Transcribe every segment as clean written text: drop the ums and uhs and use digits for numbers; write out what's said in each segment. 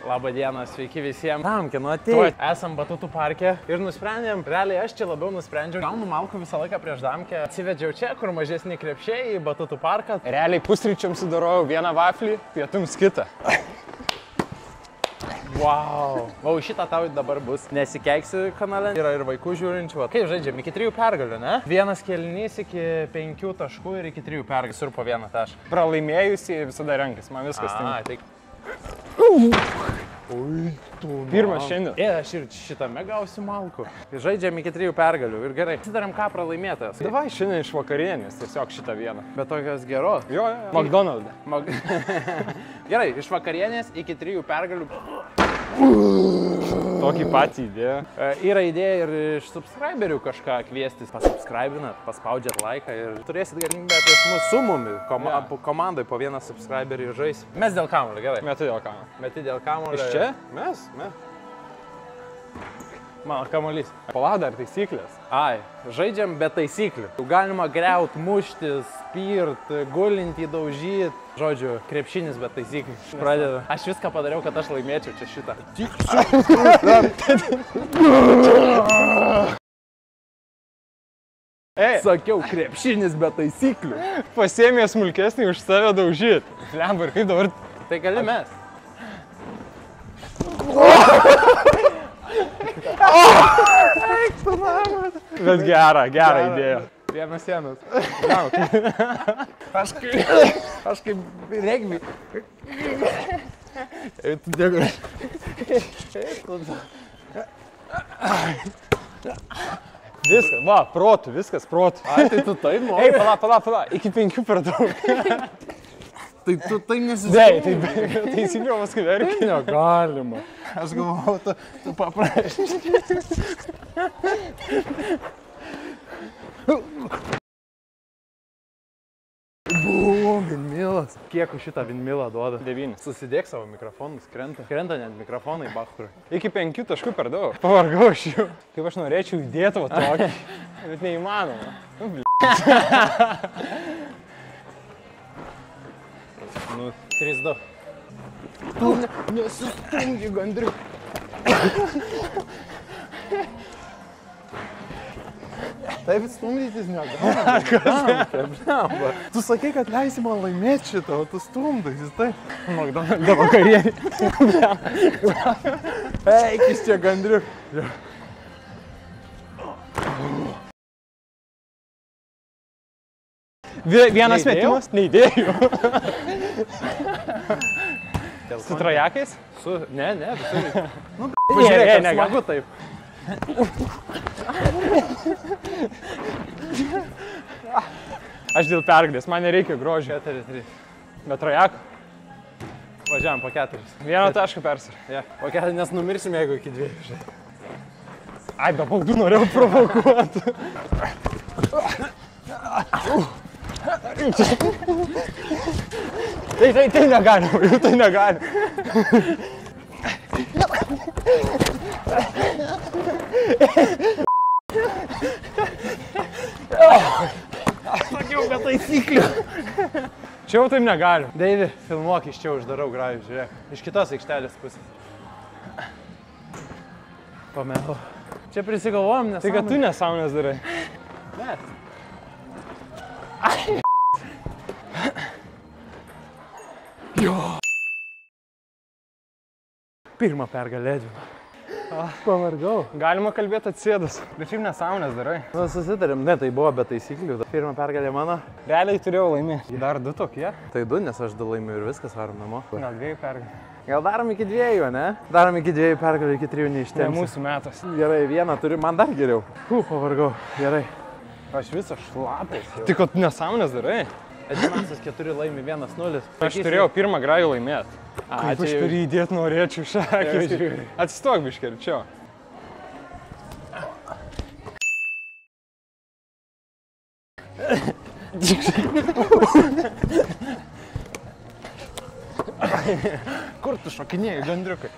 Labą dieną, sveiki visiems. Tamkinu, atėjai. Esam Batutų parke ir nusprendėm, realiai aš čia labiau nusprendžiau. Gaunu malkų visą laiką prieš damkę. Atsivedžiau čia, kur mažesni krepšiai į Batutų parką. Realiai pusryčiams sudarojau vieną vaflį, pietums kitą. Wow. Vau, šitą tau dabar bus. Nesikeiksiu kanale. Yra ir vaikų žiūrinčių. Kaip žaidžiam? Iki 3 pergalių, ne? Vienas kėlinys iki 5 taškų ir iki 3 pergalių. Ir po 1 tašką. Pralaimėjusiai visada renkas, man viskas tinka. Ui, Pirmas šiandien. Aš ir šitame gausiu malkų. Žaidžiam iki 3 pergalių ir gerai. Sudarėm ką pralaimėtas. Davai šiandien iš vakarienės, tiesiog šitą vieną. Bet tokios geros. Jo. McDonald's. Gerai, iš vakarienės iki 3 pergalių. Tokį patį idėją. Yra idėja ir iš subscriberių kažką kviestis. Pasubscribinat, paspaudžiat laiką ir turėsit galimybę prieš mus su mumi komandai po vieną subscriberį žais. Mes dėl kamuolio, gerai. Meti dėl kamuolio. Meti dėl kamuolio. Iš čia? Mes. Mano kamuolys. Palada ar taisyklės? Ai, žaidžiam be taisyklių. Galima griaut, muštis, spirt, gulinti, daužyti. Žodžiu, krepšinis be taisyklių. Pradedu. Aš viską padariau, kad aš laimėčiau čia šitą. Sakiau, krepšinis be taisyklių. Pasiėmė smulkesnį už save daužyti. Lemba, ir kaip dabar? Tai gali mes. Bet gerą idėją. Vienas sienas. Aš kaip regbi. Tu dėkui. Viskas, va, protu, viskas protu. Ai, tai tu taip nori. Ei, pala, iki 5 per daug. Tai tu tai nesistumdi. Tai taisyklių paskui verkia. Negalima. Aš galvoju, tu paprašy. Buvo vinmilas. Kiek už šitą vinmilą duoda? 9. Susidėk savo mikrofonus, krenta. Krenta net mikrofonai, bachturui. Iki 5 taškų per daug. Pavargau aš jų. Kaip aš norėčiau įdėti va tokį. Bet neįmanoma. 3-2. Tu nesistumdi, gandriuk. Taip stumdytis negalima. Tu sakai, kad leisi man laimėti šitą, o tu stumdaisi, taip. McDonald's vakarienė. Eikis čia, gandriuk. Vienas metimas? Neįdėjau. Su trajakais? Ne, visur. Nu, pažiūrėk, smagu taip. Aš dėl pergalės, man nereikia grožio. 4-3. Bet trajako? Važiavam po 4. 1 tašką persir. Po 4, nes numirsim, jeigu iki 2. Ai, be baudų norėjau provokuoti. Tai negalima, jau tai negalima. Sakiau, be taisyklių. Čia jau taip negalim. Deivi, filmuok iš čia, uždarau grajų, žiūrėk. Iš kitos aikštelės pusės. Pamelau. Čia prisigalvojom, nes... Tai kad tu nesąmonės darai. Ne. Jo. Pirmą pergalę Edvino. Pavargau. Galima kalbėti atsėdus. Bet šiaip nesąmonės darai. Na, susitarėm, ne, tai buvo be taisyklių. Pirmą pergalę mano. Realiai turėjau laimėti. Dar 2 tokie? Tai 2, nes aš 2 laimiu ir viskas, varom namo. Gal 2 pergalę. Gal darom iki 2, ne? Darom iki 2 pergalių, iki 3 neištempsiu. Ne mūsų metas. Gerai, 1 turiu, man dar geriau. Pavargau, gerai. Aš visą šlapęs jau. Tik kad nesąmonės darai. Edvinasas 4 laimi 1-0. Aš turėjau pirmą grajų laimėti. Kaip aš turiu įdėti norėčiau šakės. Atsistok biškį arčiau. Kur tu šokinėjai, gandriukai?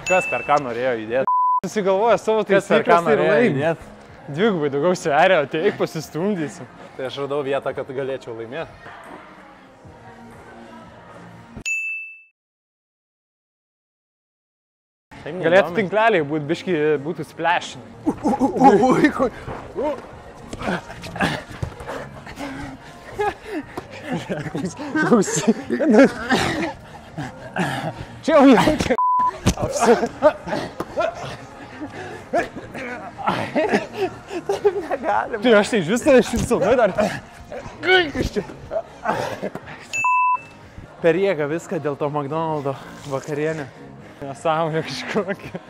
Kas per ką norėjo įdėti? Susigalvoja savo taisyklės ir laimė. Dvigubai daugiau sveria, ateik pasistumdysi. Tai aš radau vietą, kad galėčiau laimėti. Galėtų tinkleliai būtų splešinai. Čia jau jaučia. Negalim. Tai aš tai iš visą šimsumai dar. Per jėgą viską dėl to McDonald'o vakarienė. Nesąmonė kažkokia.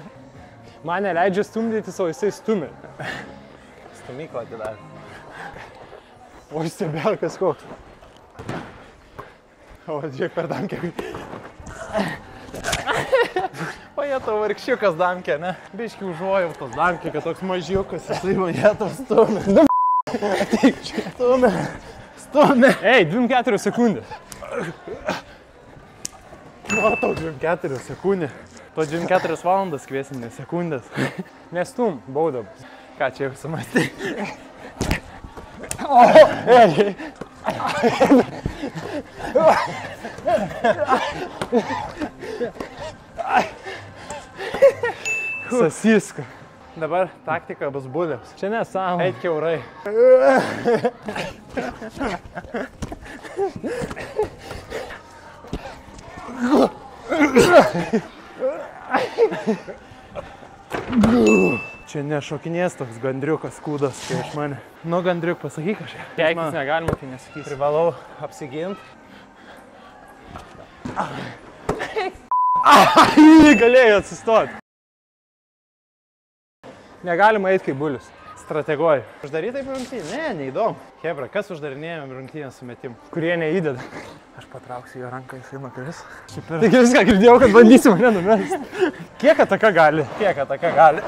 Man neleidžia stumdytis, o jisai stumia. Stumyklą atidarė. O jis stebėlkas koks. O, žiūrėk per damkę. O jie tavo vargšiukas damkė, ne? Biški užuojau tos damkė, kad toks mažiukas. Jisai man jie tau stumė. Ateik čia. Stumė. Ei, 24 sekundės. Nu, tau 24 sekundė. To 24 valandas kviesim, ne sekundės. Nestum, baudam. Ką čia jau sumastai? O, ei. Sasiska. Dabar taktika bus bulės. Čia nesąmonė. Eit kiaurai. Čia nešokinės toks gandriukas kūdas prieš mane. Nu, gandriuk, pasakyk kažką. Keiktis negalima, tai nesakysi. Privalau apsigint. Jį galėjo atsistoti. Negalima eiti kaip bulius. Strateguoju. Uždaryt taip rungtynį? Ne, neįdomu. Hebra, kas uždarinėjom rungtynę su metimu? Kurie neįdeda. Aš patrauksiu jo ranką, jisai nukris. Taigi viską girdėjau, kad bandysi mane numesti. Kiek ataka gali? Kiek ataka gali?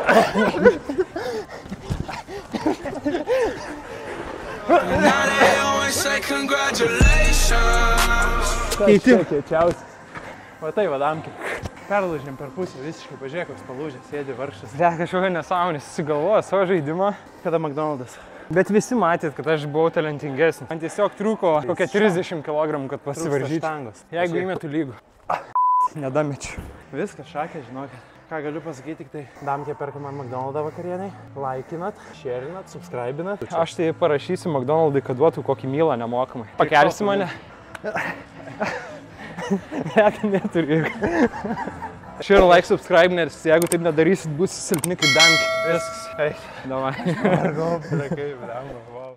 Keiti. Kiečiausias. Va tai vadamkė. Perlūžėm per pusę, visiškai pažiūrėk, koks palūžęs, sėdi vargšas. Kažkokia nesąmonė, susigalvojo savo žaidimą. Kada McDonald's? Bet visi matėt, kad aš buvau talentingesnis. Man tiesiog trūko kokia 30 kg, kad pasivaržyčiau. Jeigu įmetu lygų. Nedamečiu. Viskas, šakė, žinokit. Ką galiu pasakyti, tik tai damkė perkama McDonald'ą vakarieniai. Laikinat, sharinat, subscribinat. Aš tai parašysiu McDonald'ai, kad duotų kokį mylą nemokamai. Pakelsi mane? Neturiu. Share, like, subscribe, nes jeigu taip nedarysit, būsit silpni kaip damkė. Viskas. Eik. Davai. Vargau, plekai, brangau.